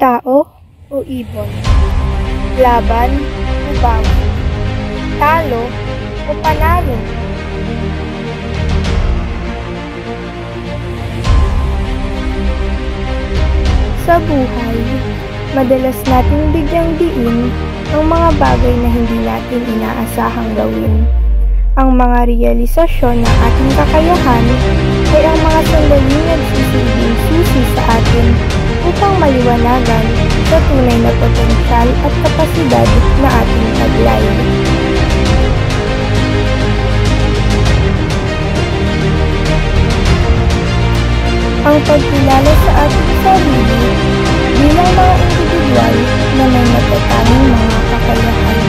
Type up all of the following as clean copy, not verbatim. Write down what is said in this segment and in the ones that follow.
Tao o ibon? Laban o bangon? Talo o panalo? Sa buhay, madalas nating bigyang diin ang mga bagay na hindi natin inaasahang gawin. Ang mga realisasyon ng ating kakayahan ay ang mga sandaling nagsisilbing susi sa atin upang maliwanagan sa tunay na potensyal at kapasidad na ating taglay. Ang pagkilala sa ating sarili bilang mga individual na may natatanging mga kakayahan.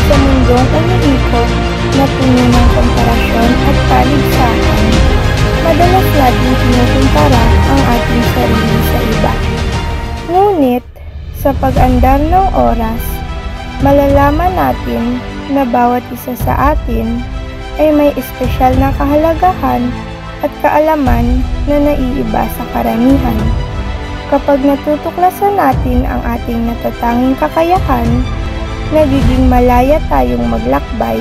Sa mundong umiikot na puno ng komparasyon at paligsahan, madalas natin kinukumpara ang ating sarili sa iba. Ngunit, sa pag-andar ng oras, malalaman natin na bawat isa sa atin ay may espesyal na kahalagahan at kaalaman na naiiba sa karamihan. Kapag natutuklasan natin ang ating natatanging kakayahan, nagiging malaya tayong maglakbay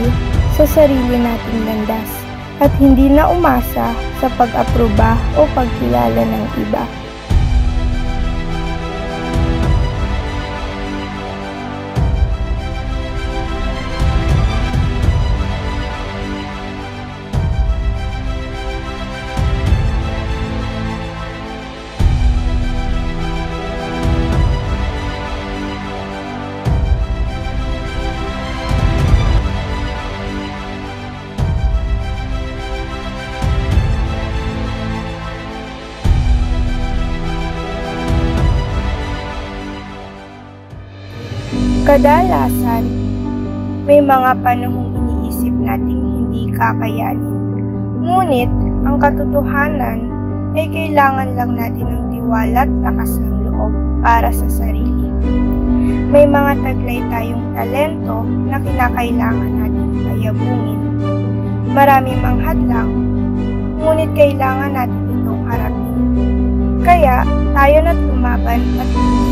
sa sarili nating landas at hindi na umasa sa pag-aproba o pagkilala ng iba. Kadalasan, may mga panahong iniisip nating hindi kakayanin. Ngunit, ang katotohanan ay kailangan lang natin ng tiwala at lakas ng loob para sa sarili. May mga taglay tayong talento na kinakailangan natin payabungin. Marami mang hadlang, ngunit kailangan natin itong harapin. Kaya, tayo na't lumaban at lumipas.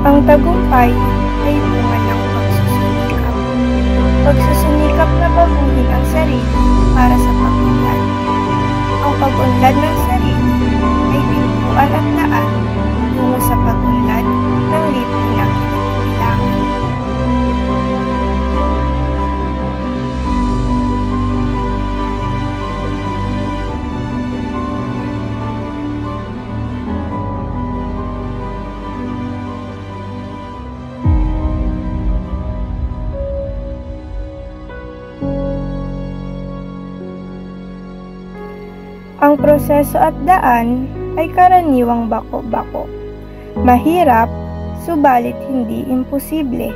Ang tagumpay ay bunga ng pagsusunikap. Pagsusunikap na baguhin ang sarili para sa pag-unlad. Ang pag-unlad ng sarili ay pintuan at daan tungo sa pag-unlad ng lipunan na kinakailangan. Ang proseso at daan ay karaniwang bako-bako. Mahirap, subalit hindi imposible.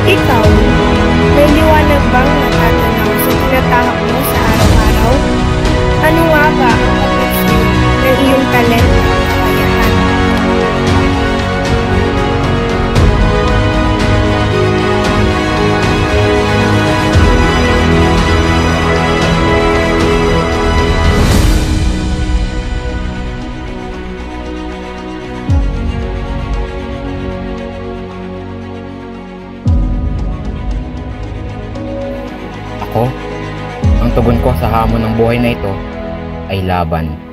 Ikaw, may liwanag bang natatanaw sa tinatahak mo sa araw-araw? Ano nga ba ang kapatid ng iyong talento at kakayahan? Ako, ang tugon ko sa hamon ng buhay na ito ay laban.